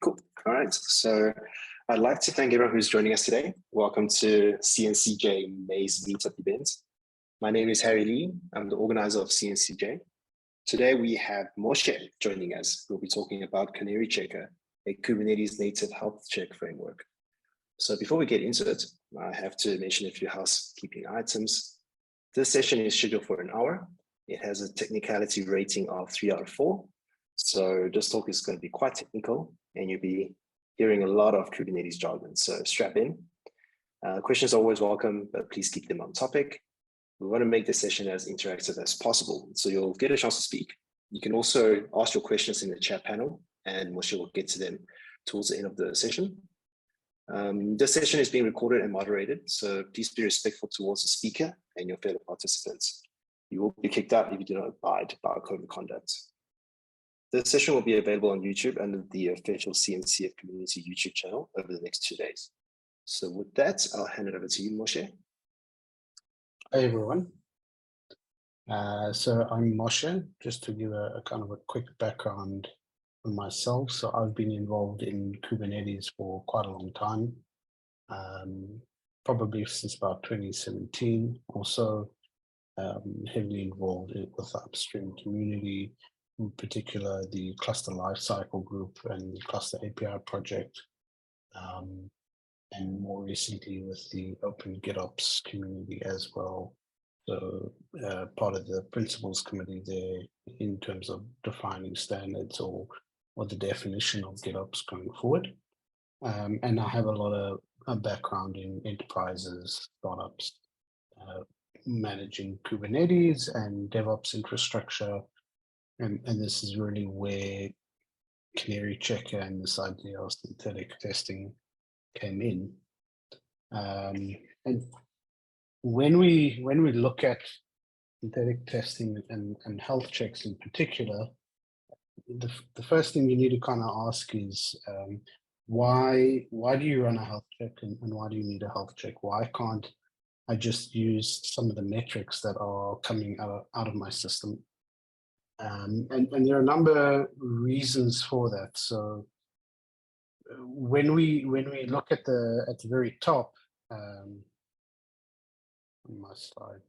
Cool. All right. So I'd like to thank everyone who's joining us today. Welcome to CNCJ May's Meetup event. My name is Harry Lee. I'm the organizer of CNCJ. Today we have Moshe joining us. We'll be talking about Canary Checker, a Kubernetes native health check framework. So before we get into it, I have to mention a few housekeeping items. This session is scheduled for an hour. It has a technicality rating of 3 out of 4. So this talk is going to be quite technical and you'll be hearing a lot of Kubernetes jargon. So strap in. Questions are always welcome, but please keep them on topic. We want to make the session as interactive as possible, so you'll get a chance to speak. You can also ask your questions in the chat panel and Moshe will get to them towards the end of the session. This session is being recorded and moderated, so please be respectful towards the speaker and your fellow participants. You will be kicked out if you do not abide by our code of conduct. This session will be available on YouTube under the official CNCF community YouTube channel over the next 2 days. So with that, I'll hand it over to you, Moshe. Hi, everyone. So I'm Moshe, just to give a kind of a quick background on myself. So I've been involved in Kubernetes for quite a long time, probably since about 2017 or so, heavily involved with the upstream community, in particular the cluster lifecycle group and the cluster API project, and more recently with the open GitOps community as well. So part of the principles committee there in terms of defining standards or the definition of GitOps going forward. And I have a lot of background in enterprises, startups, managing Kubernetes and DevOps infrastructure. And this is really where Canary Checker and this idea of synthetic testing came in. And when we look at synthetic testing and health checks in particular, the first thing you need to kind of ask is why do you run a health check and why do you need a health check? Why can't I just use some of the metrics that are coming out of my system? And there are a number of reasons for that. So when we look at the very top, my slide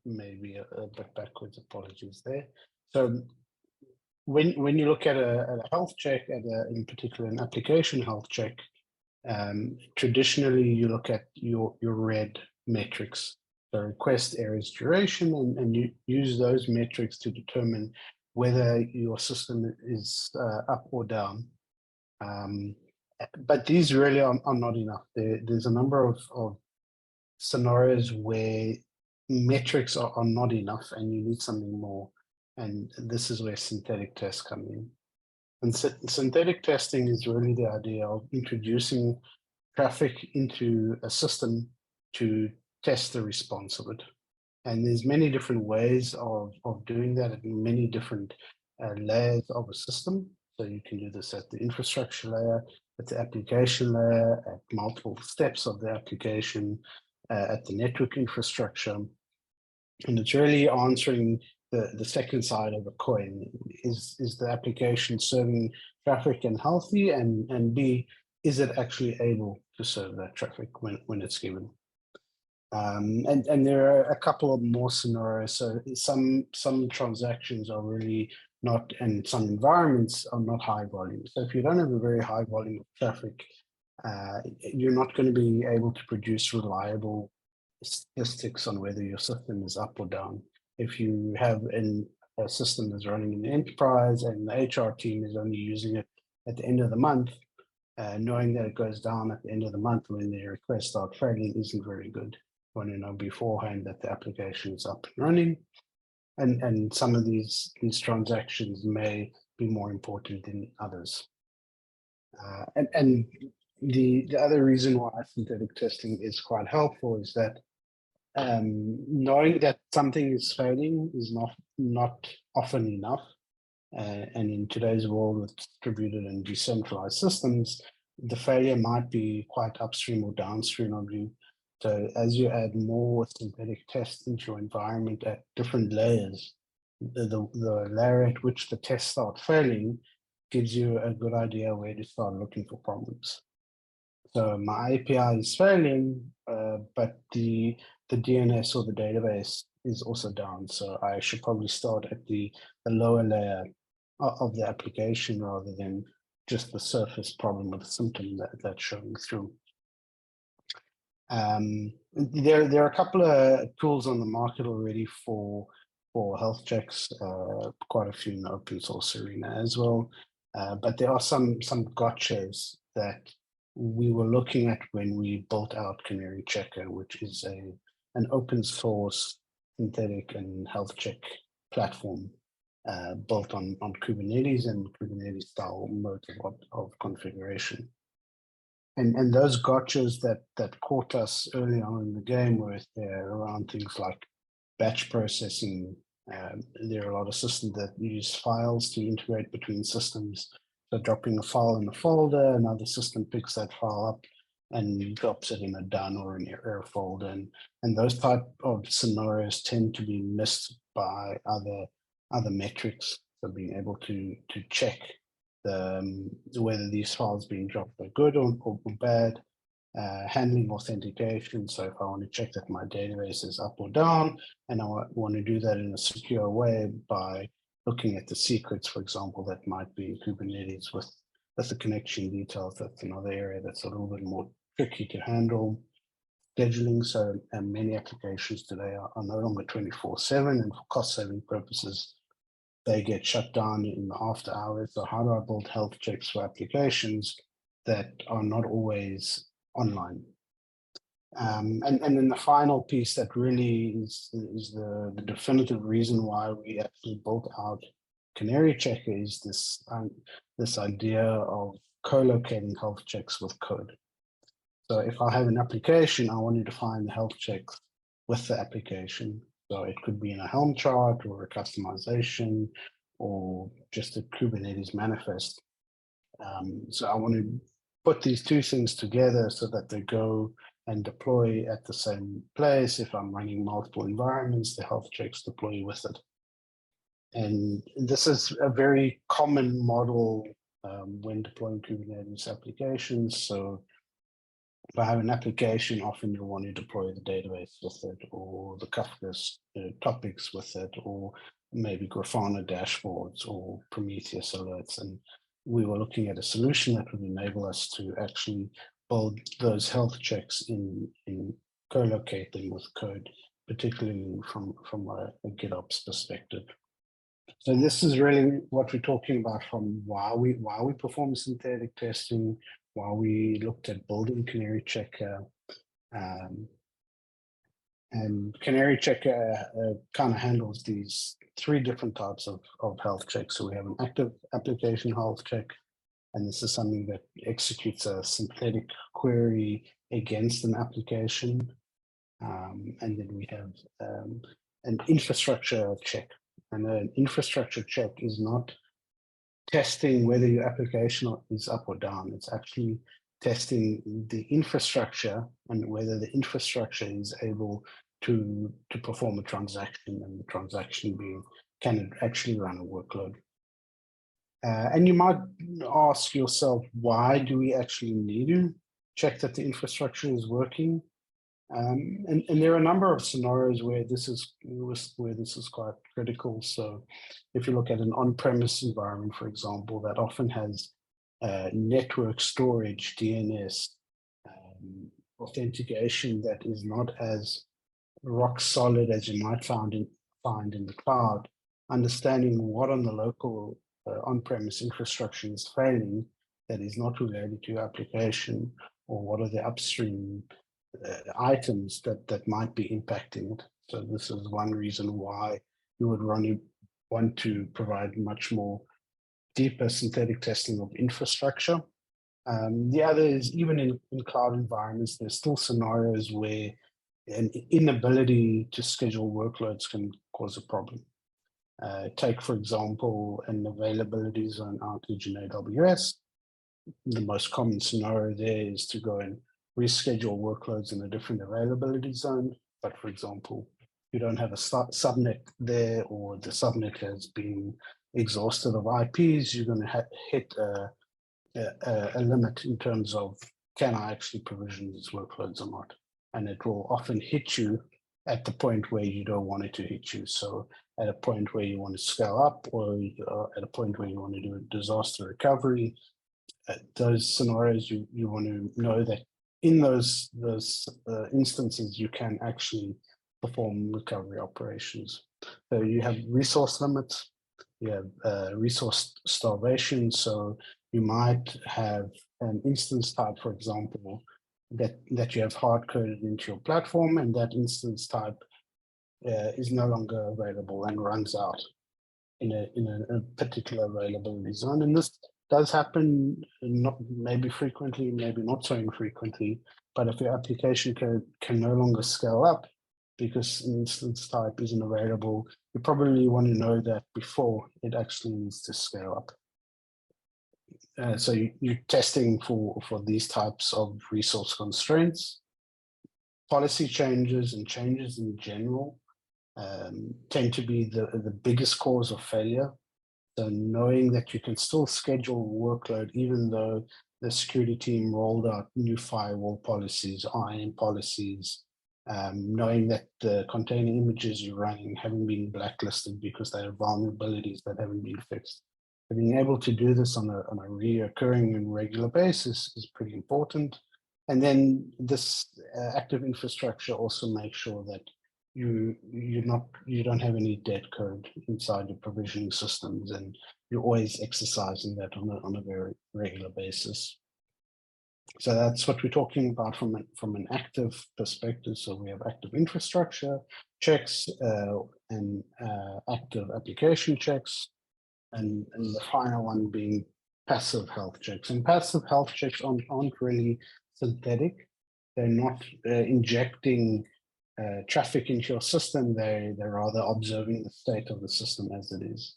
maybe a bit backwards, apologies there. So when you look at a health check, in particular an application health check, traditionally you look at your red metrics, the request errors duration, and you use those metrics to determine whether your system is up or down. But these really are not enough. There's a number of scenarios where metrics are not enough and you need something more. And this is where synthetic tests come in. And synthetic testing is really the idea of introducing traffic into a system to test the response of it. And there's many different ways of doing that at many different layers of a system. So you can do this at the infrastructure layer, at the application layer, at multiple steps of the application, at the network infrastructure. And it's really answering the second side of a coin. Is the application serving traffic and healthy? And B, is it actually able to serve that traffic when it's given? And there are a couple of more scenarios. So some transactions are really not, and some environments are not high volume. So if you don't have a very high volume of traffic, you're not going to be able to produce reliable statistics on whether your system is up or down. If you have a system that's running in the enterprise and the HR team is only using it at the end of the month, knowing that it goes down at the end of the month when the requests start failing isn't very good. You want to know beforehand that the application is up and running. And some of these transactions may be more important than others. And the other reason why synthetic testing is quite helpful is that knowing that something is failing is not often enough. And in today's world with distributed and decentralized systems, the failure might be quite upstream or downstream of you. So as you add more synthetic tests into your environment at different layers, the layer at which the tests start failing gives you a good idea where to start looking for problems. So my API is failing, but the DNS or the database is also down. So I should probably start at the lower layer of the application rather than just the surface problem or the symptom that's showing through. There are a couple of tools on the market already for health checks, quite a few in the open source arena as well. But there are some gotchas that we were looking at when we built out Canary Checker, which is an open source synthetic and health check platform built on Kubernetes and Kubernetes style mode of configuration. And those gotchas that caught us early on in the game were around things like batch processing. There are a lot of systems that use files to integrate between systems. So dropping a file in a folder, another system picks that file up and drops it in a done or an error folder. And those type of scenarios tend to be missed by other metrics. So being able to check whether these files being dropped are good or bad, handling authentication. So if I want to check that my database is up or down, and I want to do that in a secure way by looking at the secrets, for example, that might be in Kubernetes with the connection details. That's another area that's a little bit more tricky to handle. Scheduling, so many applications today are no longer 24/7, and for cost-saving purposes, they get shut down in the after hours. So how do I build health checks for applications that are not always online? And then the final piece that really is the definitive reason why we actually built out Canary Checker is this idea of co-locating health checks with code. So if I have an application, I want to define the health checks with the application. So it could be in a Helm chart or a customization or just a Kubernetes manifest. So I want to put these two things together so that they go and deploy at the same place. If I'm running multiple environments, the health checks deploy with it. And this is a very common model when deploying Kubernetes applications. So if I have an application, often you'll want to deploy the database with it, or the Kafka topics with it, or maybe Grafana dashboards or Prometheus alerts. And we were looking at a solution that would enable us to actually build those health checks in co-locate them with code, particularly from a GitOps perspective. So this is really what we're talking about from why we perform synthetic testing, why we looked at building Canary Checker. And Canary Checker kind of handles these three different types of health checks. So we have an active application health check, and this is something that executes a synthetic query against an application. And then we have an infrastructure check. And an infrastructure check is not testing whether your application is up or down. It's actually testing the infrastructure and whether the infrastructure is able to perform a transaction, and the transaction being, can it actually run a workload? And you might ask yourself, why do we actually need to check that the infrastructure is working? And there are a number of scenarios where this is quite critical. So if you look at an on-premise environment, for example, that often has network storage, DNS, authentication that is not as rock solid as you might find in the cloud, understanding what on the local on-premise infrastructure is failing that is not related to your application, or what are the upstream items that might be impacting it. So this is one reason why you would want to provide much more deeper synthetic testing of infrastructure. The other is, even in cloud environments, there's still scenarios where an inability to schedule workloads can cause a problem. Take, for example, an availability zone outage in AWS. The most common scenario there is to go and reschedule workloads in a different availability zone. But for example, you don't have a subnet there, or the subnet has been exhausted of IPs, you're going to hit a limit in terms of, can I actually provision these workloads or not? And it will often hit you at the point where you don't want it to hit you. So at a point where you want to scale up, or at a point where you want to do a disaster recovery, those scenarios, you want to know that in those instances, you can actually perform recovery operations. So you have resource limits, you have resource starvation. So you might have an instance type, for example, that you have hard coded into your platform, and that instance type is no longer available and runs out in a particular availability zone. And this does happen, not maybe frequently, maybe not so infrequently, but if your application code can no longer scale up because an instance type isn't available, you probably want to know that before it actually needs to scale up. So you're testing for these types of resource constraints. Policy changes and changes in general tend to be the biggest cause of failure. So knowing that you can still schedule workload, even though the security team rolled out new firewall policies, IAM policies, knowing that the container images you're running haven't been blacklisted because they have vulnerabilities that haven't been fixed. And being able to do this on a reoccurring and regular basis is pretty important. And then this active infrastructure also makes sure that you don't have any dead code inside your provisioning systems, and you're always exercising that on a very regular basis. So that's what we're talking about from an active perspective. So we have active infrastructure checks and active application checks, and the final one being passive health checks. And passive health checks aren't really synthetic. They're not injecting traffic into your system. They're rather observing the state of the system as it is.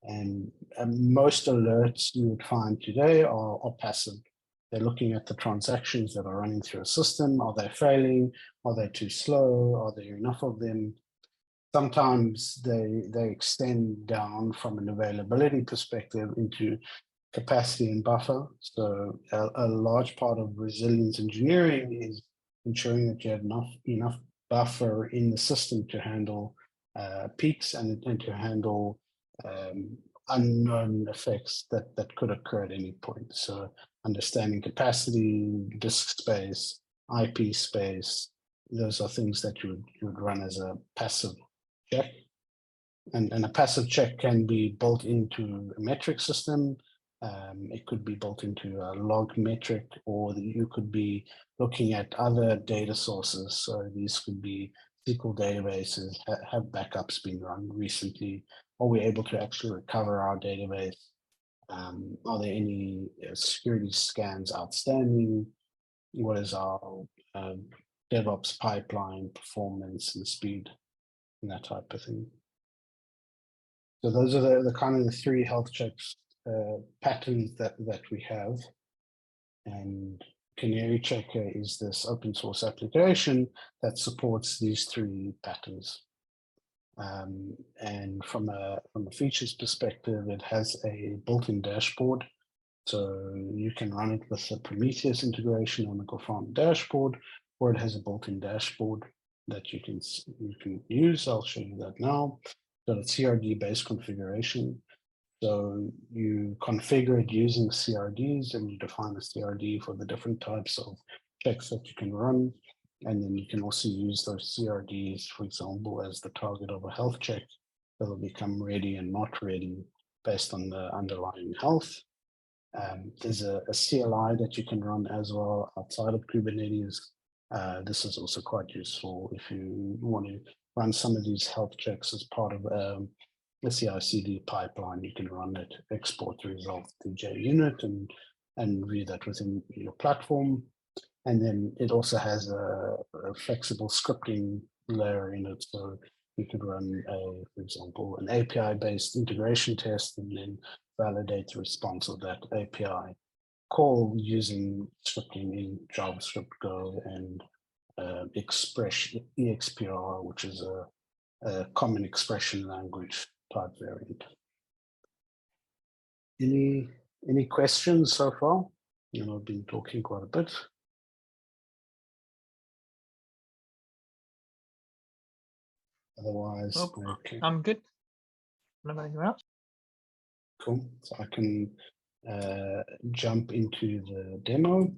And most alerts you would find today are passive. They're looking at the transactions that are running through a system. Are they failing? Are they too slow? Are there enough of them? Sometimes they extend down from an availability perspective into capacity and buffer. So a large part of resilience engineering is ensuring that you have enough buffer in the system to handle peaks and to handle unknown effects that could occur at any point. So understanding capacity, disk space, IP space, those are things that you would run as a passive check. And a passive check can be built into a metric system. It could be built into a log metric, or you could be looking at other data sources. So these could be SQL databases. Have backups been run recently? Are we able to actually recover our database? Are there any security scans outstanding? What is our DevOps pipeline performance and speed, and that type of thing? So those are the kind of the three health checks patterns that we have. And Canary Checker is this open source application that supports these three patterns. And from a features perspective, it has a built-in dashboard. So you can run it with a Prometheus integration on the Grafana dashboard, or it has a built-in dashboard that you can use. I'll show you that now. So it's CRD-based configuration. So you configure it using CRDs, and you define a CRD for the different types of checks that you can run. And then you can also use those CRDs, for example, as the target of a health check that will become ready and not ready based on the underlying health. There's a CLI that you can run as well outside of Kubernetes. This is also quite useful if you want to run some of these health checks as part of a CI/CD pipeline. You can run it, export the results to JUnit and view that within your platform. And then it also has a flexible scripting layer in it. So you could run, for example, an API-based integration test and then validate the response of that API call using scripting in JavaScript, Go, and EXPR, which is a common expression language type variant. Any questions so far? You know, I've been talking quite a bit. Otherwise, okay. I'm good. What about anyone else? Cool. So I can jump into the demo.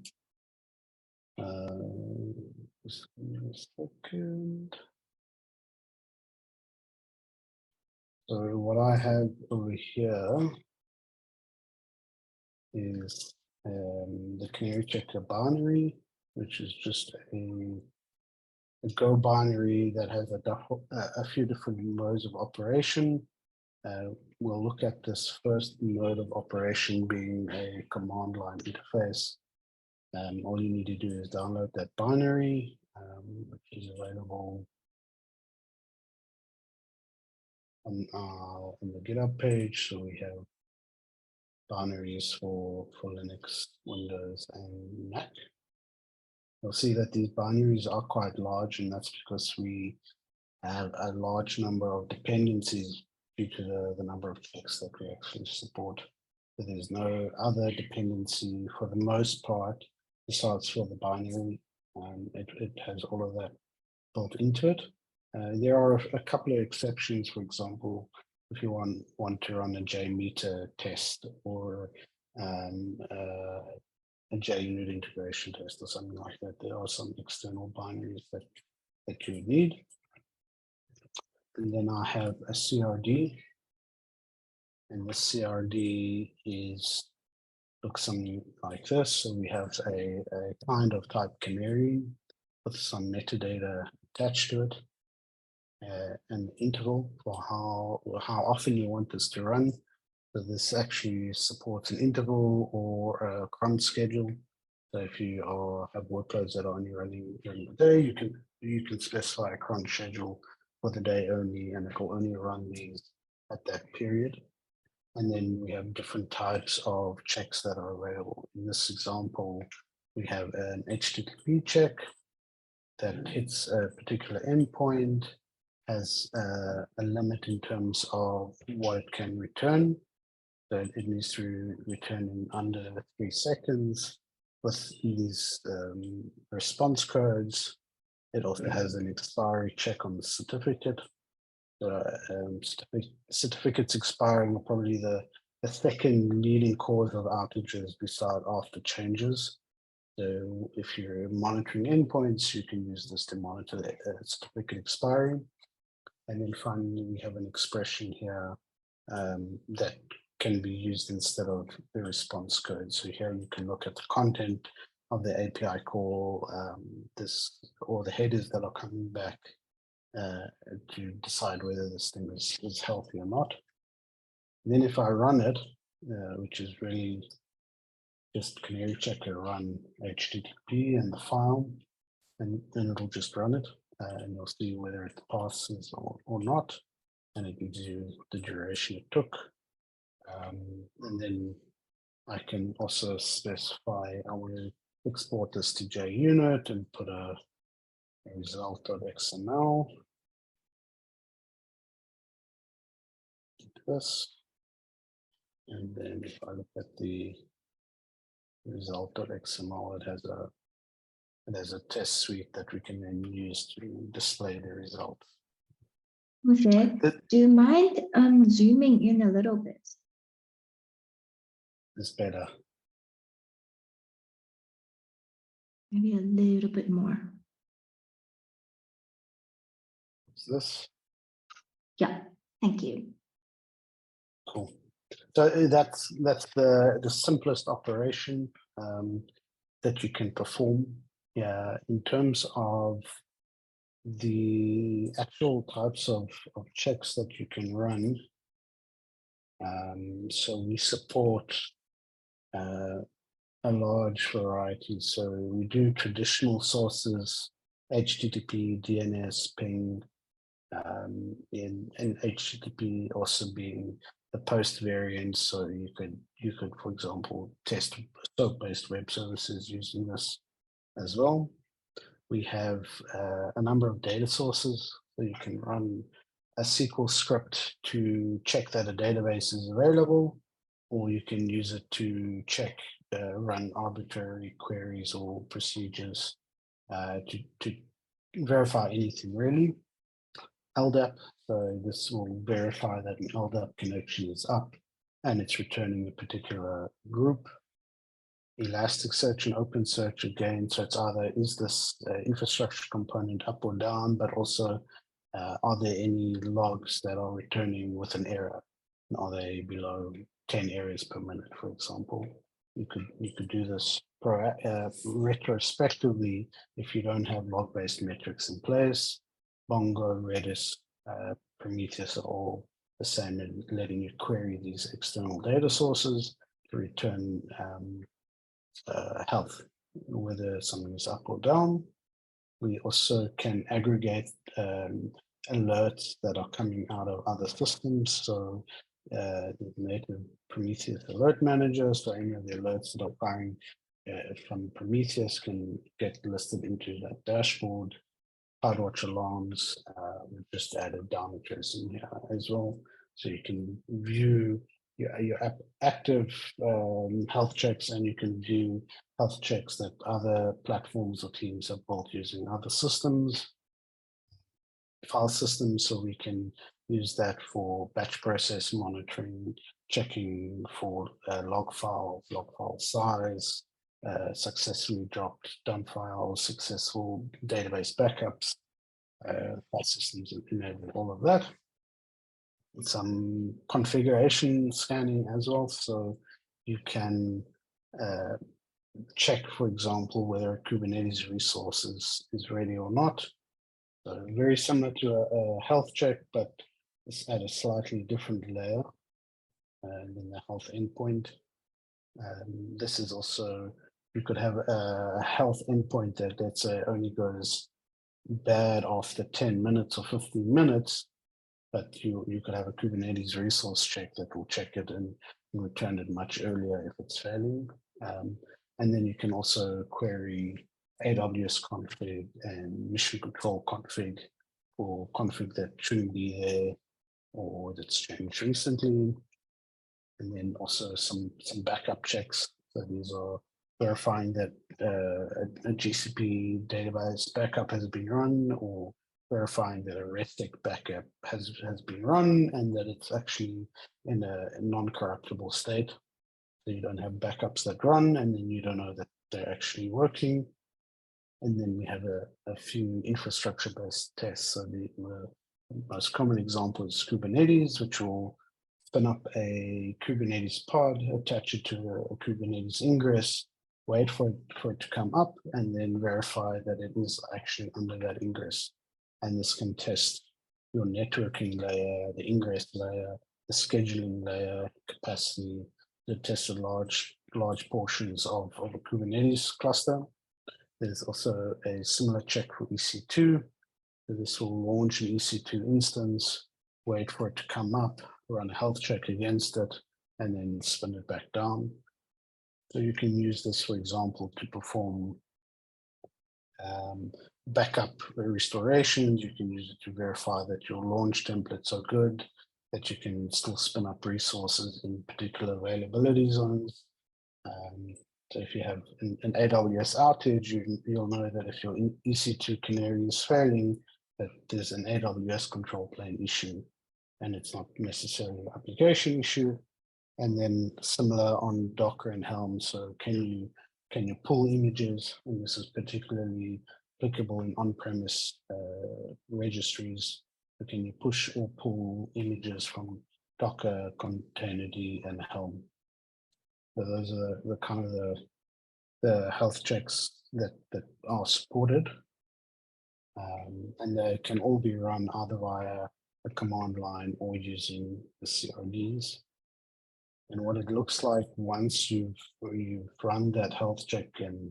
Just give me a second. So what I have over here is the Canary Checker binary, which is just a Go binary that has a few different modes of operation. We'll look at this first mode of operation being a command line interface. All you need to do is download that binary, which is available on the GitHub page. So we have binaries for Linux, Windows, and Mac. You'll see that these binaries are quite large, and that's because we have a large number of dependencies due to the number of checks that we actually support. So there's no other dependency for the most part, besides for the binary. It has all of that built into it. There are a couple of exceptions. For example, if you want to run a JMeter test or a JUnit integration test or something like that, there are some external binaries that you need. And then I have a CRD, and the CRD looks something like this. So we have a kind of type canary with some metadata attached to it, an interval for how often you want this to run. So this actually supports an interval or a cron schedule. So if you have workloads that are only running during the day, you can specify a cron schedule for the day only, and it will only run these at that period. And then we have different types of checks that are available. In this example, we have an HTTP check that hits a particular endpoint, has a limit in terms of what it can return. So it needs to return in under 3 seconds with these response codes. It also has an expiry check on the certificate. Certificates expiring are probably the second leading cause of outages beside after changes. So if you're monitoring endpoints, you can use this to monitor the certificate expiring. And then finally, we have an expression here that can be used instead of the response code. So here you can look at the content of the API call, or the headers that are coming back to decide whether this thing is healthy or not. And then if I run it, which is really just Canary Checker run HTTP and the file, and then it'll just run it, and you'll see whether it passes or not, and it gives you the duration it took. And then I can also specify I want to export this to JUnit and put a result.xml. This, and then if I look at the result.xml, it has a test suite that we can then use to display the results. Jose, do you mind zooming in a little bit? It's better. Maybe a little bit more. Is this? Yeah, thank you. Cool. So that's the simplest operation that you can perform. Yeah, in terms of the actual types of checks that you can run. So we support a large variety. So we do traditional sources, HTTP, DNS, ping, and HTTP also being the post variant. So you could, for example, test SOAP-based web services using this as well. We have a number of data sources, so you can run a SQL script to check that a database is available. or you can use it to check, run arbitrary queries or procedures to verify anything really. LDAP, so this will verify that an LDAP connection is up and it's returning a particular group. Elasticsearch and OpenSearch again, so it's either is this infrastructure component up or down, but also are there any logs that are returning with an error? Are they below 10 errors per minute, for example? You could do this retrospectively if you don't have log-based metrics in place. Bongo, Redis, Prometheus are all the same in letting you query these external data sources to return health, whether something is up or down. We also can aggregate alerts that are coming out of other systems. So the native Prometheus alert manager, so any of the alerts that are firing from Prometheus can get listed into that dashboard. CloudWatch alarms, we just added downloaders in here as well. So you can view your active health checks, and you can view health checks that other platforms or teams have built using other systems, file systems, so we can use that for batch process monitoring, checking for log file size, successfully dropped dump files, successful database backups, file systems enable all of that. Some configuration scanning as well, so you can check, for example, whether a Kubernetes resource is ready or not. So very similar to a health check, but it's at a slightly different layer than the health endpoint. This is also, you could have a health endpoint that, let's say, only goes bad after 10 minutes or 15 minutes, but you could have a Kubernetes resource check that will check it and return it much earlier if it's failing. And then you can also query AWS config and mission control config for config that shouldn't be there or that's changed recently. And then also some backup checks. So these are verifying that a GCP database backup has been run, or verifying that a RESTIC backup has been run and that it's actually in a non-corruptible state. So you don't have backups that run and then you don't know that they're actually working. And then we have a few infrastructure-based tests. So the most common example is Kubernetes, which will spin up a Kubernetes pod, attach it to a Kubernetes ingress, wait for it to come up, and then verify that it is actually under that ingress. And this can test your networking layer, the ingress layer, the scheduling layer, capacity, to test large portions of a Kubernetes cluster. There's also a similar check for EC2. So this will launch an EC2 instance, wait for it to come up, run a health check against it, and then spin it back down. So you can use this, for example, to perform backup restorations. You can use it to verify that your launch templates are good, that you can still spin up resources in particular availability zones. So if you have an AWS outage, you'll know that if your EC2 Canary is failing, that there's an AWS control plane issue, and it's not necessarily an application issue. And then similar on Docker and Helm. So can you pull images? And this is particularly applicable in on-premise registries. So can you push or pull images from Docker, Containerd, and Helm? So those are the kind of the health checks that are supported. And they can all be run either via a command line or using the CRDs. And what it looks like once you've run that health check and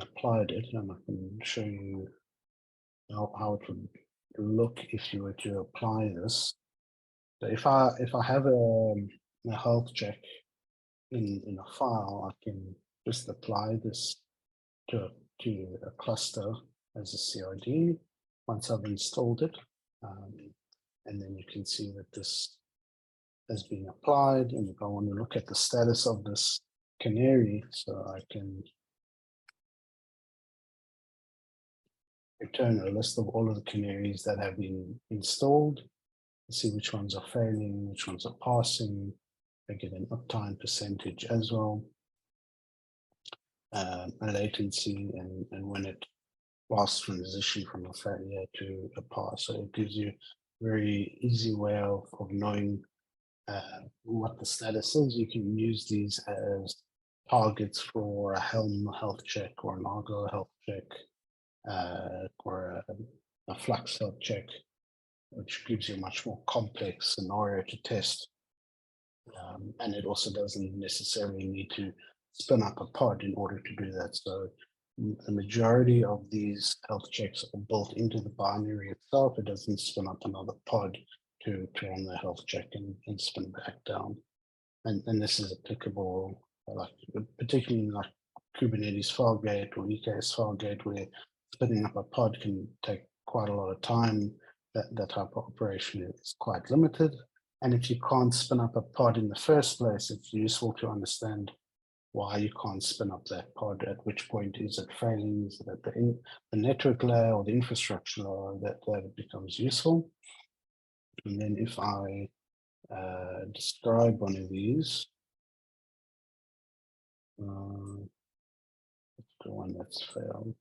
applied it, and I can show you how it would look if you were to apply this. So if I have a health check in a file, I can just apply this to a cluster as a CRD once I've installed it. And then you can see that this has been applied. And if I want to look at the status of this canary, so I can return a list of all of the canaries that have been installed, see which ones are failing, which ones are passing. I get an uptime percentage as well, a latency, and when it last transition from a failure to a pass. So it gives you a very easy way of knowing what the status is. You can use these as targets for a Helm health check or an Argo health check, or a Flux health check, which gives you a much more complex scenario to test. And it also doesn't necessarily need to spin up a pod in order to do that. So the majority of these health checks are built into the binary itself. It doesn't spin up another pod to run the health check and spin back down. And this is applicable, like particularly like Kubernetes Fargate or EKS Fargate, where spinning up a pod can take quite a lot of time. That type of operation is quite limited. And if you can't spin up a pod in the first place, it's useful to understand why you can't spin up that pod, at which point is it failing, is it at the network layer or the infrastructure layer that it becomes useful. And then if I describe one of these, the one that's failed.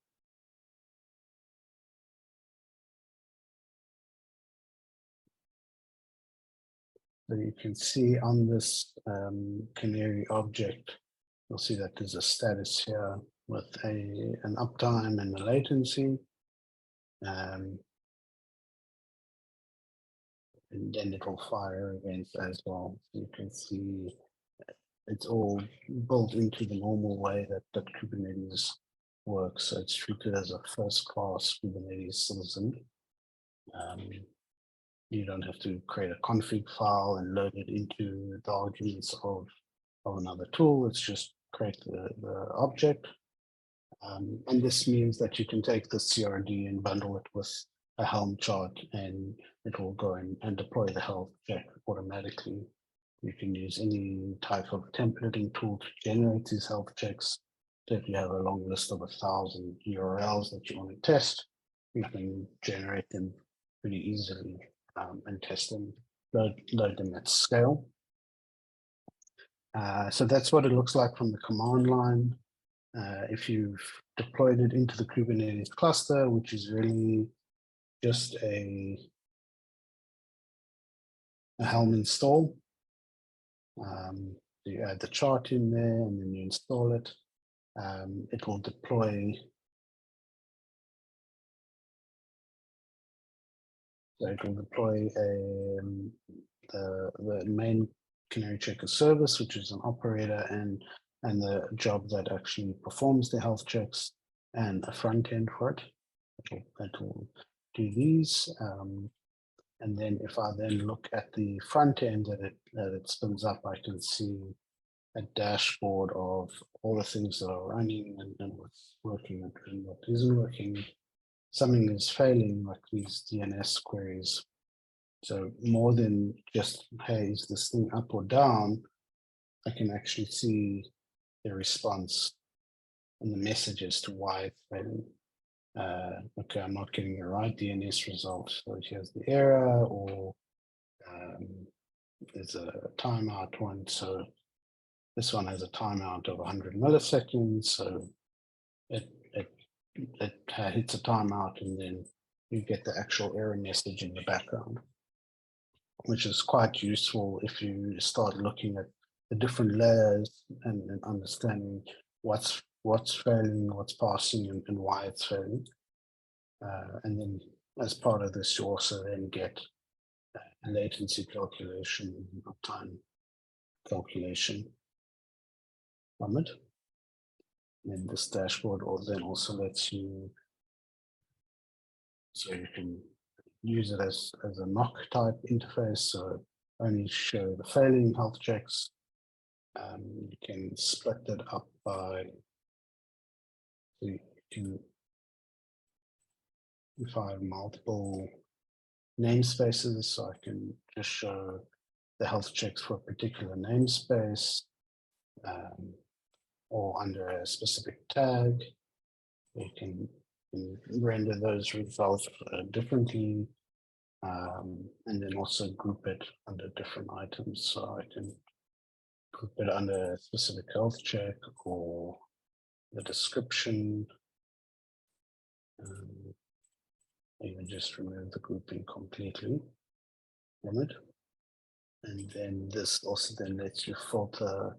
So you can see on this Canary object, you'll see that there's a status here with an uptime and a latency. And then it will fire events as well. So you can see it's all built into the normal way that Kubernetes works. So it's treated as a first-class Kubernetes citizen. You don't have to create a config file and load it into the arguments of another tool. It's just create the object. And this means that you can take the CRD and bundle it with a Helm chart, and it will go and deploy the health check automatically. You can use any type of templating tool to generate these health checks. So if you have a long list of 1,000 URLs that you want to test, you can generate them pretty easily and test them, load them at scale. So that's what it looks like from the command line. If you've deployed it into the Kubernetes cluster, which is really just a Helm install, you add the chart in there and then you install it. It will deploy. So it will deploy the main Canary Checker service, which is an operator and the job that actually performs the health checks, and a front end for it. It will do these. And then if I then look at the front end that it spins up, I can see a dashboard of all the things that are running and what's working and what isn't working. Something is failing, like these DNS queries. So more than just, hey, is this thing up or down? I can actually see the response and the message as to why it's failing. Okay, I'm not getting the right DNS result. So here's the error, or there's a timeout one. So this one has a timeout of 100 milliseconds. So it hits a timeout, and then you get the actual error message in the background, which is quite useful if you start looking at the different layers and understanding what's failing, what's passing, and why it's failing. And then as part of this, you also then get a latency calculation and uptime calculation from it. And this dashboard then also lets you, so you can use it as a knock type interface, so only show the failing health checks. You can split it up by, so you can, if I have multiple namespaces, so I can just show the health checks for a particular namespace or under a specific tag. You can render those results differently, and then also group it under different items. So I can group it under a specific health check or the description. Even just remove the grouping completely from it. And then this also then lets you filter.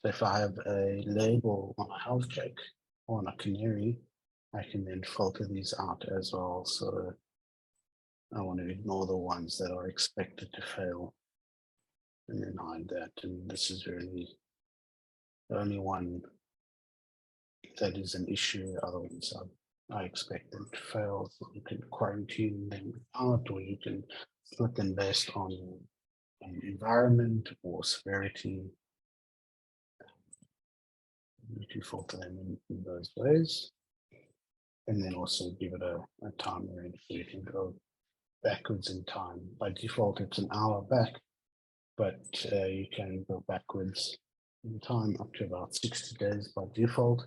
So if I have a label on a health check or on a canary, I can then filter these out as well. So I want to ignore the ones that are expected to fail and then hide that. And this is really the only one that is an issue. Other ones I expect them to fail. So you can quarantine them out, or you can split them based on environment or severity. You can filter them in those ways. And then also give it a time range, so you can go backwards in time. By default, it's an hour back, but you can go backwards in time up to about 60 days by default.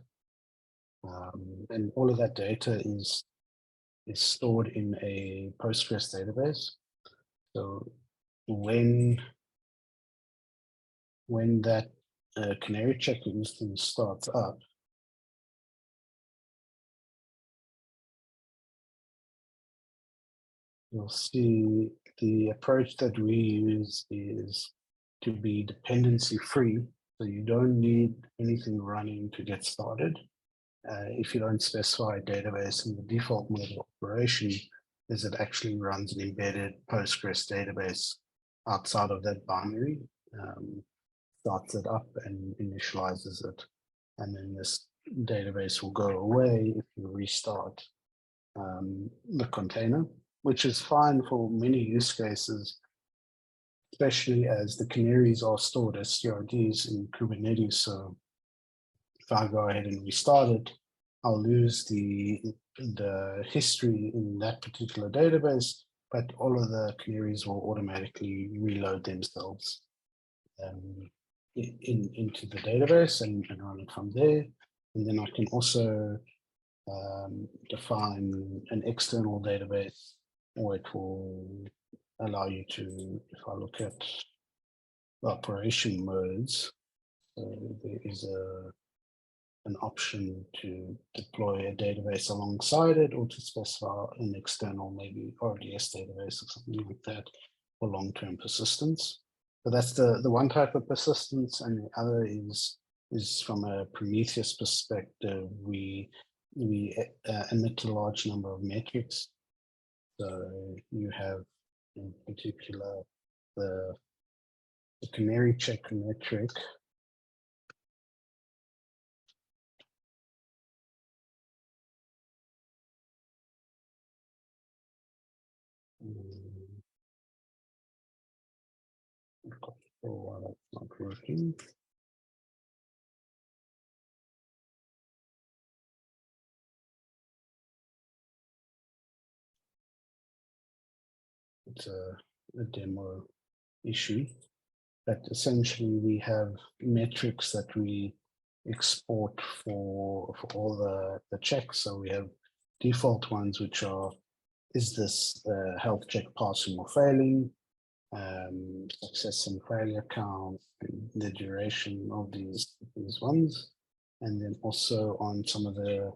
And all of that data is stored in a Postgres database. So when that Canary Checker instance starts up, you'll see the approach that we use is to be dependency free. So you don't need anything running to get started. If you don't specify a database, in the default mode of operation is it actually runs an embedded Postgres database outside of that binary, starts it up and initializes it. And then this database will go away if you restart the container, which is fine for many use cases, especially as the canaries are stored as CRDs in Kubernetes. So if I go ahead and restart it, I'll lose the history in that particular database, but all of the canaries will automatically reload themselves into the database and run it from there. And then I can also define an external database, or it will allow you to, if I look at the operation modes, there is an option to deploy a database alongside it, or to specify an external, maybe RDS database or something like that for long-term persistence. So that's the one type of persistence, and the other is from a Prometheus perspective. We emit a large number of metrics. So you have, in particular, the Canary Checker metric. Oh, that's not working. It's a demo issue, but essentially we have metrics that we export for all the checks. So we have default ones, which are, is this health check passing or failing, success and failure count, the duration of these ones, and then also on some of the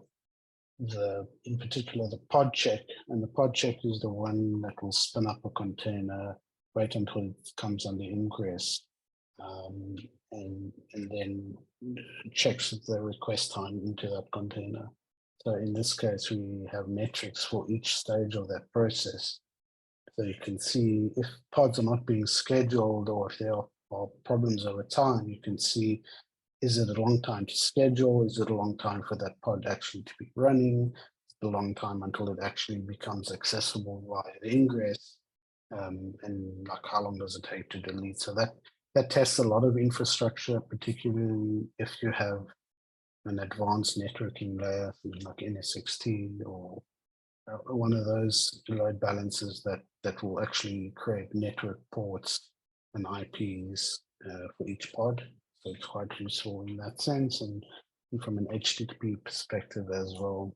in particular the pod check, and the pod check is the one that will spin up a container, wait until it comes under ingress, and then checks the request time into that container. So in this case, we have metrics for each stage of that process. So you can see if pods are not being scheduled, or if there are problems over time, you can see, is it a long time to schedule? Is it a long time for that pod actually to be running? Is it a long time until it actually becomes accessible via the ingress? And like, how long does it take to delete? So that tests a lot of infrastructure, particularly if you have an advanced networking layer, like NSXT or one of those load balancers that will actually create network ports and IPs for each pod. So it's quite useful in that sense, and from an HTTP perspective as well.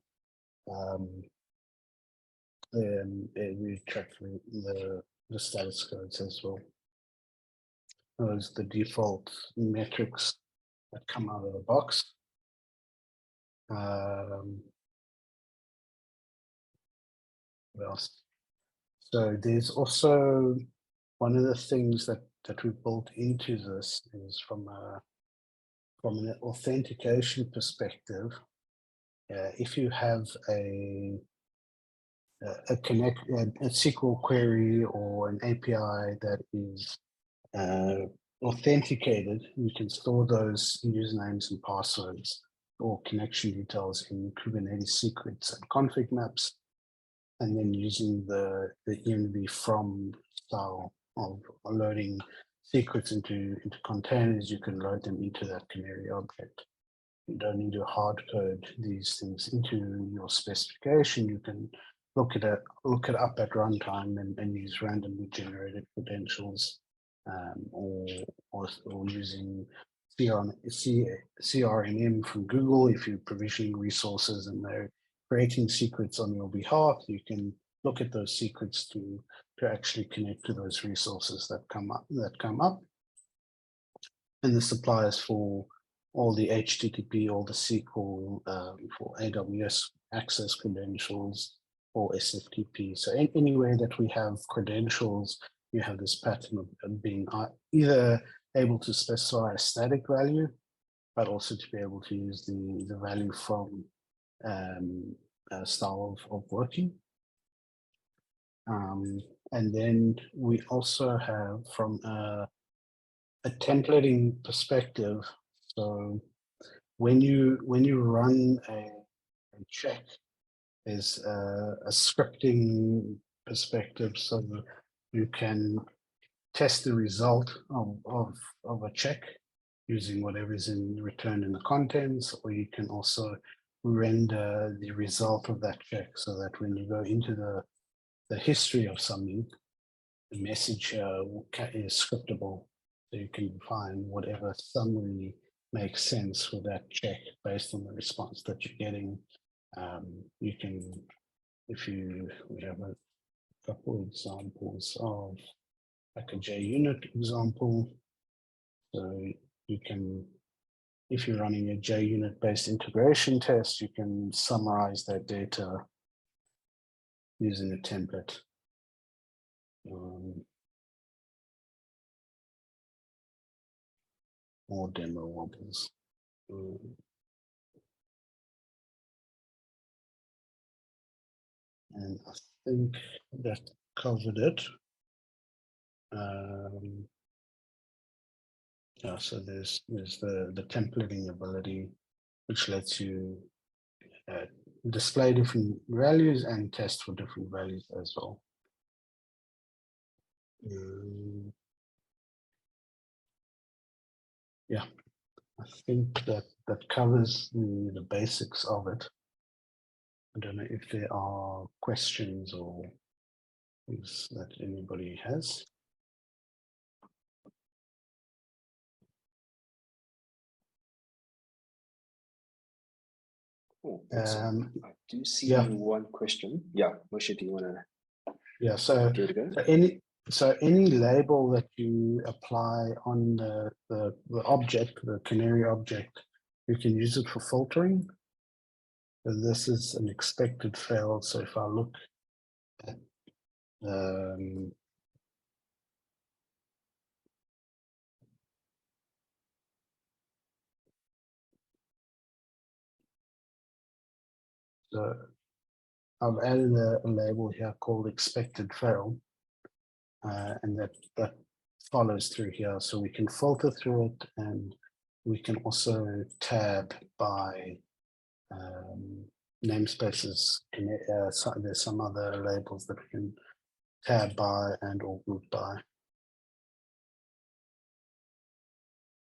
We track the status codes as well. Those are the default metrics that come out of the box. What else? So there's also one of the things that we built into this is from an authentication perspective. If you have a SQL query or an API that is authenticated, you can store those usernames and passwords or connection details in Kubernetes secrets and config maps, and then using the env from style of loading secrets into containers, you can load them into that Canary object. You don't need to hard code these things into your specification. You can look it up at runtime and use randomly generated credentials, or using CRNM from Google. If you're provisioning resources and they're creating secrets on your behalf, you can look at those secrets to actually connect to those resources that come up. And this applies for all the HTTP, all the SQL, for AWS access credentials or SFTP. So anywhere that we have credentials, you have this pattern of being either able to specify a static value, but also to be able to use the value from style of working. And then we also have from a templating perspective. So when you run a check, there's a scripting perspective, so you can test the result of a check using whatever is in return in the contents, or you can also render the result of that check so that when you go into the history of something, the message is scriptable. So you can find whatever summary makes sense for that check based on the response that you're getting. You can, we have a couple of examples of like a JUnit example. So you can, if you're running a JUnit based integration test, you can summarize that data using a template. More demo wobbles. And I think that covered it. Yeah, so there's the templating ability, which lets you display different values and test for different values as well. Yeah, I think that covers the basics of it. I don't know if there are questions or things that anybody has. Cool. I do see one question. Yeah, Moshe, do you want to? Yeah, so any label that you apply on the object, the Canary object, you can use it for filtering. So this is an expected fail. So if I look at so I've added a label here called expected fail, and that follows through here. So we can filter through it, and we can also tab by namespaces. There's some other labels that we can tab by and or group by.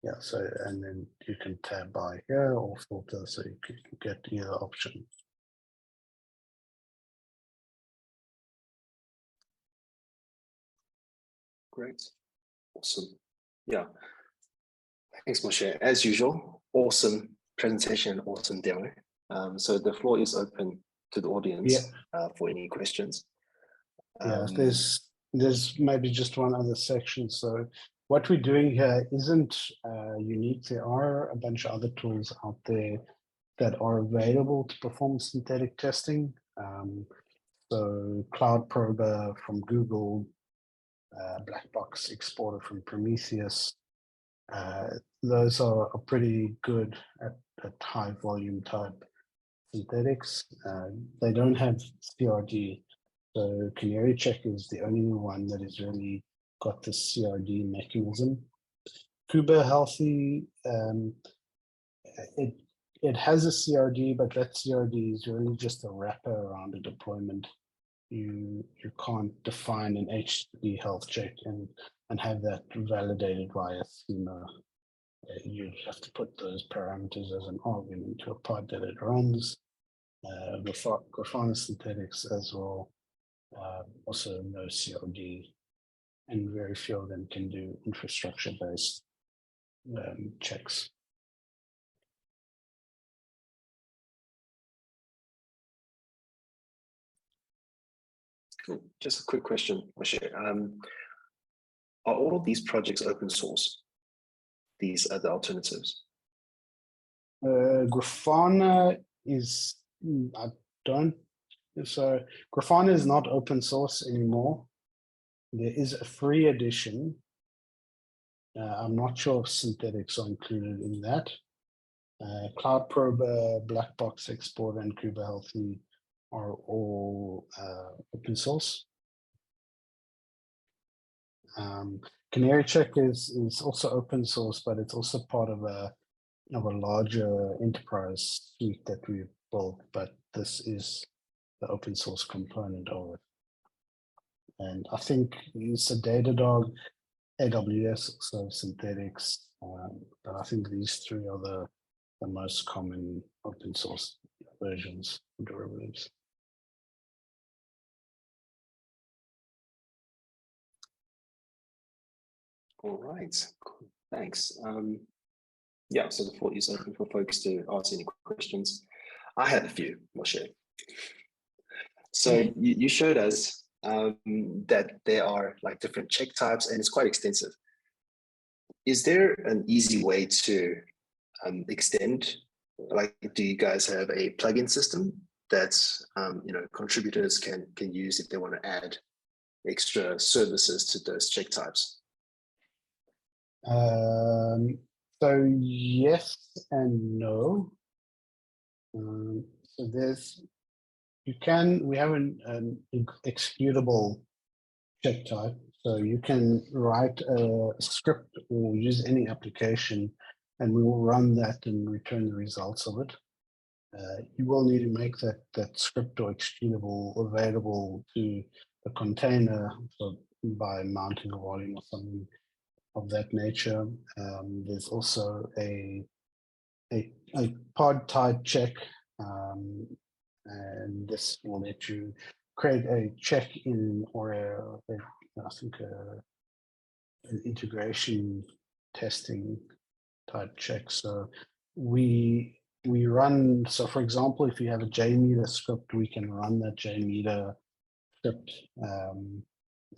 Yeah, so and then you can tab by here or filter, so you can get either option. Great. Awesome. Yeah. Thanks, Moshe. As usual, awesome presentation, awesome demo. So the floor is open to the audience for any questions. Yeah, there's maybe just one other section. So what we're doing here isn't unique. There are a bunch of other tools out there that are available to perform synthetic testing. So Cloud Prober from Google, Black Box Exporter from Prometheus. Those are pretty good at high volume type synthetics. They don't have CRD. So Canary Checker is the only one that has really got the CRD mechanism. Kubernetes, it has a CRD, but that CRD is really just a wrapper around a deployment. You can't define an HTTP health check and have that validated via schema. You have to put those parameters as an argument to a pod that it runs. Grafana synthetics as well. Also no CRD, and very few of them can do infrastructure-based checks. Cool. Just a quick question, Moshe. Are all of these projects open source? These are the alternatives. Grafana is, so Grafana is not open source anymore. There is a free edition. I'm not sure if synthetics are included in that. Cloud Prober, Black Box Exporter, and Kubernetes are all open source. Canary Checker is also open source, but it's also part of a larger enterprise suite that we've built, but this is the open source component of it. And I think it's a Datadog, AWS, also synthetics, but I think these three are the most common open source versions of derivatives. All right, cool. Thanks. Yeah, so the floor is open for folks to ask any questions. I had a few, Moshe. So you showed us that there are like different check types and it's quite extensive. Is there an easy way to extend? Like, do you guys have a plugin system that contributors can use if they want to add extra services to those check types? So yes and no. So we have an executable check type. So you can write a script or use any application and we will run that and return the results of it. You will need to make that script or executable available to the container, so by mounting a volume or something of that nature. There's also a pod type check, and this will let you create a check in or an integration testing type check. So we run, so for example, if you have a JMeter script, we can run that JMeter script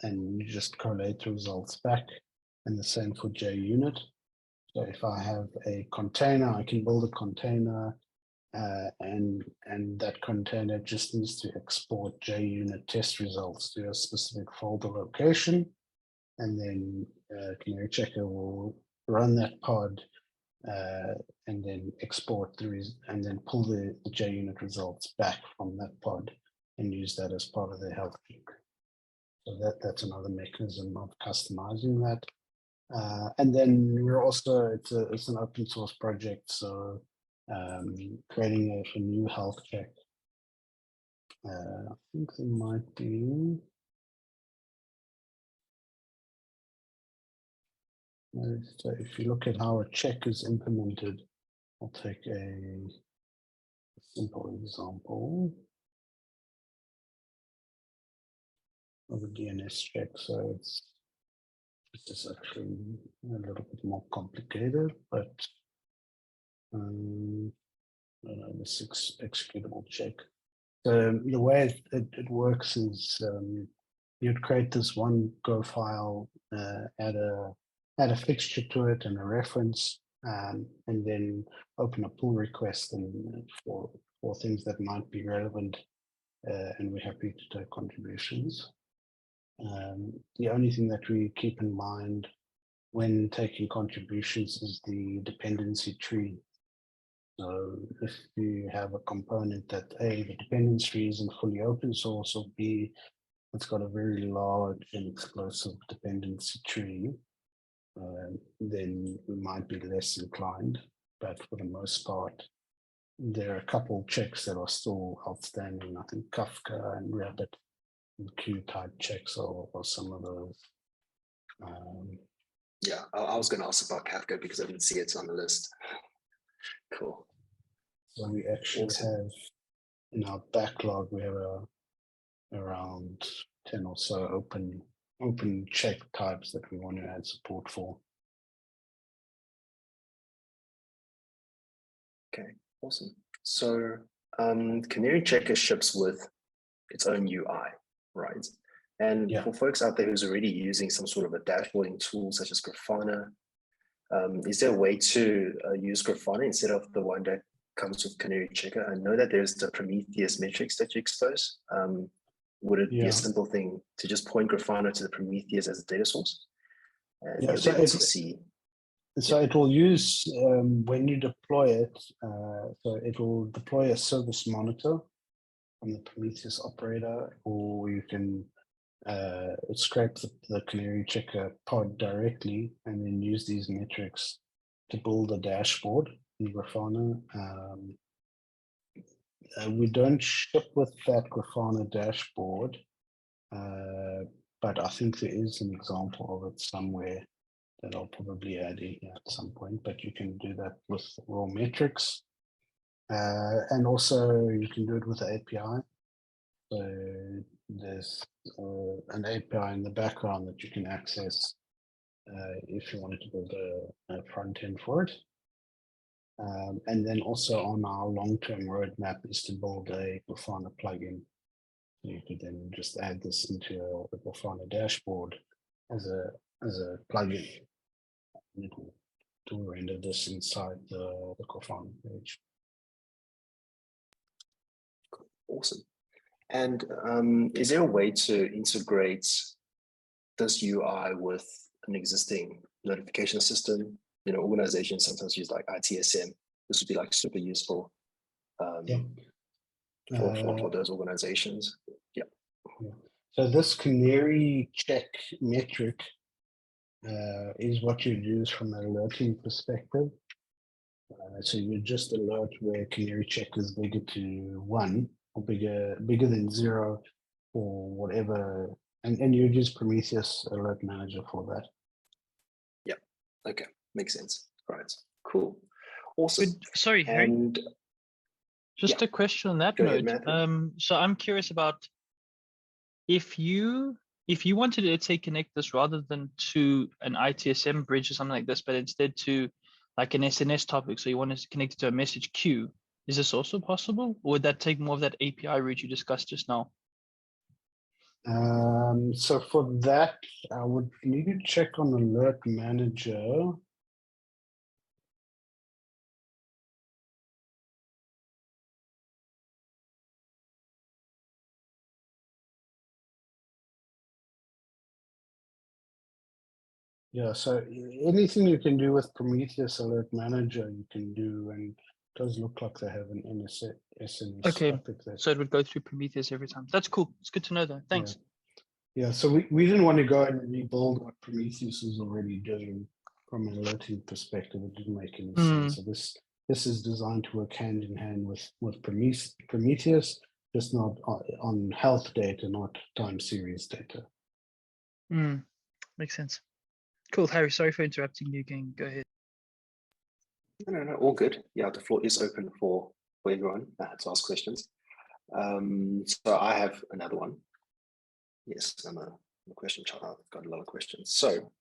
and you just collate the results back, and the same for JUnit. So if I have a container, I can build a container and that container just needs to export JUnit test results to a specific folder location, and then Canary Checker will run that pod and then export and then pull the JUnit results back from that pod and use that as part of the health check. So that's another mechanism of customizing that. And then we're also, it's an open source project, so creating a new health check. I think there might be. So if you look at how a check is implemented, I'll take a simple example of a DNS check. So it's This is actually a little bit more complicated, but this executable check. So the way it works is you'd create this one Go file, add a fixture to it and a reference, and then open a pull request and for things that might be relevant, and we're happy to take contributions. The only thing that we keep in mind when taking contributions is the dependency tree. So if you have a component that A, the dependency tree isn't fully open source, or B, it's got a very large and explosive dependency tree, then we might be less inclined. But for the most part, there are a couple checks that are still outstanding. I think Kafka and Rabbit and Q type checks or some of those. Yeah, I was going to ask about Kafka because I didn't see it on the list. Cool. So we actually have in our backlog, we have around 10 or so open check types that we want to add support for. Okay, awesome. So Canary Checker ships with its own UI, right? And for folks out there who's already using some sort of a dashboarding tool such as Grafana, is there a way to use Grafana instead of the one that comes with Canary Checker? I know that there's the Prometheus metrics that you expose. Would it be a simple thing to just point Grafana to the Prometheus as a data source? And you'll be able to see. So it will use, when you deploy it, so it will deploy a service monitor from the Prometheus operator, or you can scrape the Canary Checker pod directly and then use these metrics to build a dashboard in Grafana. We don't ship with that Grafana dashboard, but I think there is an example of it somewhere that I'll probably add in here at some point, but you can do that with raw metrics. And also you can do it with the API. So there's an API in the background that you can access if you wanted to build a front end for it. And then also on our long-term roadmap is to build a Grafana plugin. You could then just add this into the Grafana dashboard as a plugin. It will render this inside the Grafana page. Awesome. And is there a way to integrate this UI with an existing notification system? You know, organizations sometimes use like ITSM. This would be like super useful for those organizations. Yeah. So this Canary Check metric is what you'd use from an alerting perspective. So you just alert where Canary Check is bigger to 1 or bigger than 0 or whatever, and you use Prometheus Alert Manager for that. Yeah. Okay. Makes sense. All right. Cool. Awesome. Sorry, Harry. And just a question on that note. So I'm curious about if you wanted to, let's say, connect this rather than to an ITSM bridge or something like this, but instead to like an SNS topic. So you want to connect it to a message queue. Is this also possible? Or would that take more of that API route you discussed just now? So for that, I would need to check on Alert Manager. Yeah, so anything you can do with Prometheus Alert Manager, you can do, and it does look like they have an SNS topic there. So it would go through Prometheus every time. That's cool. It's good to know though. Thanks. Yeah, so we didn't want to go and rebuild what Prometheus is already doing from an alerting perspective. It didn't make any sense. So this is designed to work hand in hand with Prometheus, just not on health data, not time series data. Makes sense. Cool, Harry, sorry for interrupting you again. Go ahead. No, all good. Yeah, the floor is open for everyone to ask questions. So I have another one. Yes, I'm a question child. I've got a lot of questions. So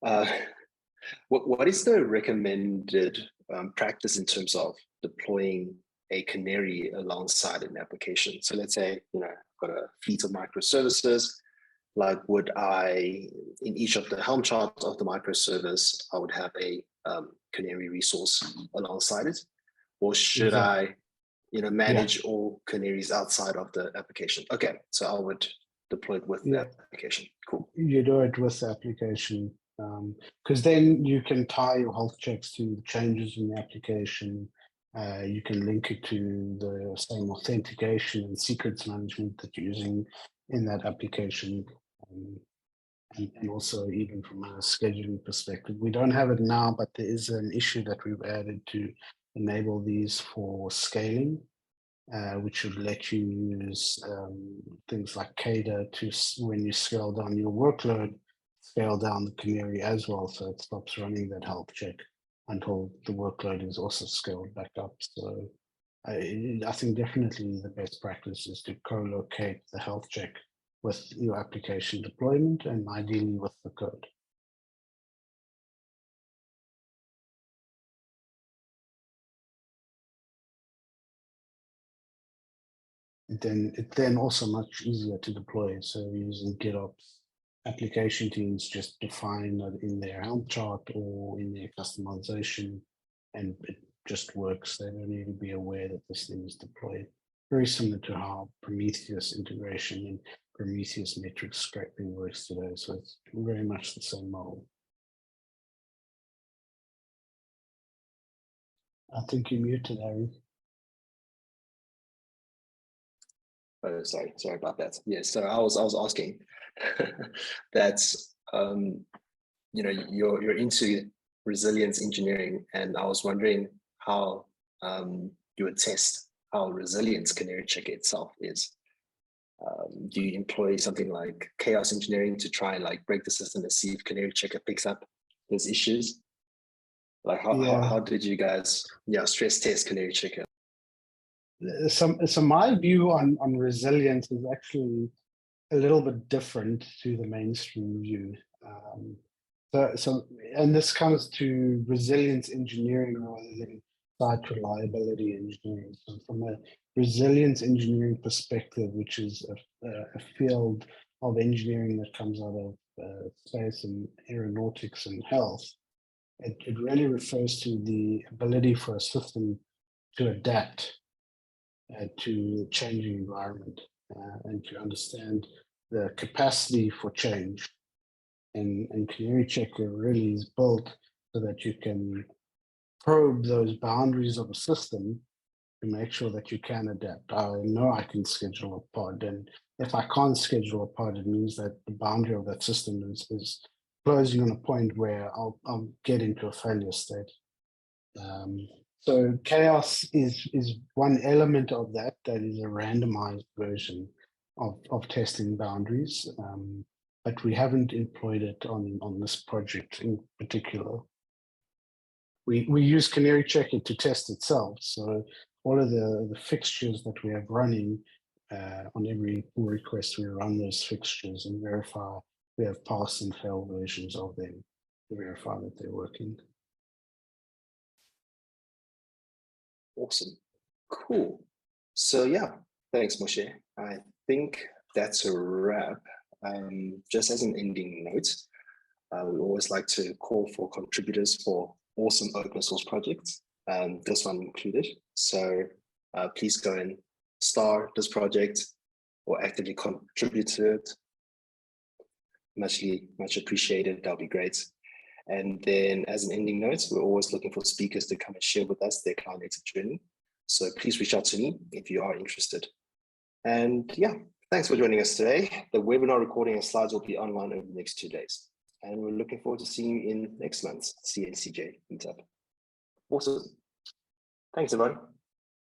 What is the recommended practice in terms of deploying a Canary alongside an application? So let's say, I've got a fleet of microservices. Like, would I, in each of the Helm charts of the microservice, I would have a Canary resource alongside it? Or should I, manage all Canaries outside of the application? Okay, so I would deploy it with the application. Cool. You do it with the application, because then you can tie your health checks to the changes in the application. You can link it to the same authentication and secrets management that you're using in that application. And also even from a scheduling perspective. We don't have it now, but there is an issue that we've added to enable these for scaling, which would let you use things like CADA to, when you scale down your workload, scale down the Canary as well, so it stops running that health check until the workload is also scaled back up. So I think definitely the best practice is to co-locate the health check with your application deployment and ideally with the code. It's then also much easier to deploy. So using GitOps application teams just define that in their Helm chart or in their customization, and it just works. They don't need to be aware that this thing is deployed. Very similar to how Prometheus integration and Prometheus metric scraping works today. So it's very much the same model. I think you're muted, Harry. Oh, sorry about that. Yeah, so I was asking that you're into resilience engineering, and I was wondering how you would test how resilient Canary Checker itself is. Do you employ something like chaos engineering to try and break the system and see if Canary Checker picks up those issues? Like how did you guys stress test Canary Checker? So my view on resilience is actually a little bit different to the mainstream view. And this comes to resilience engineering rather than site reliability engineering. So from a resilience engineering perspective, which is a field of engineering that comes out of space and aeronautics and health, it really refers to the ability for a system to adapt to changing environment and to understand the capacity for change. And Canary Checker really is built so that you can probe those boundaries of a system to make sure that you can adapt. I know I can schedule a pod, and if I can't schedule a pod, it means that the boundary of that system is closing on a point where I'll get into a failure state. So chaos is one element of that is a randomized version of testing boundaries, but we haven't employed it on this project in particular. We use Canary Checker to test itself, so all of the fixtures that we have running on every pull request, we run those fixtures and verify we have pass and fail versions of them to verify that they're working. Awesome. Cool. So yeah, thanks, Moshe. I think that's a wrap. Just as an ending note, we always like to call for contributors for awesome open source projects, this one included. So please go and star this project or actively contribute to it. Much appreciated. That'll be great. And then as an ending note, we're always looking for speakers to come and share with us their cloud native journey. So please reach out to me if you are interested. And yeah, thanks for joining us today. The webinar recording and slides will be online over the next 2 days. And we're looking forward to seeing you in next month's CNCJ meetup. Awesome. Thanks, everyone.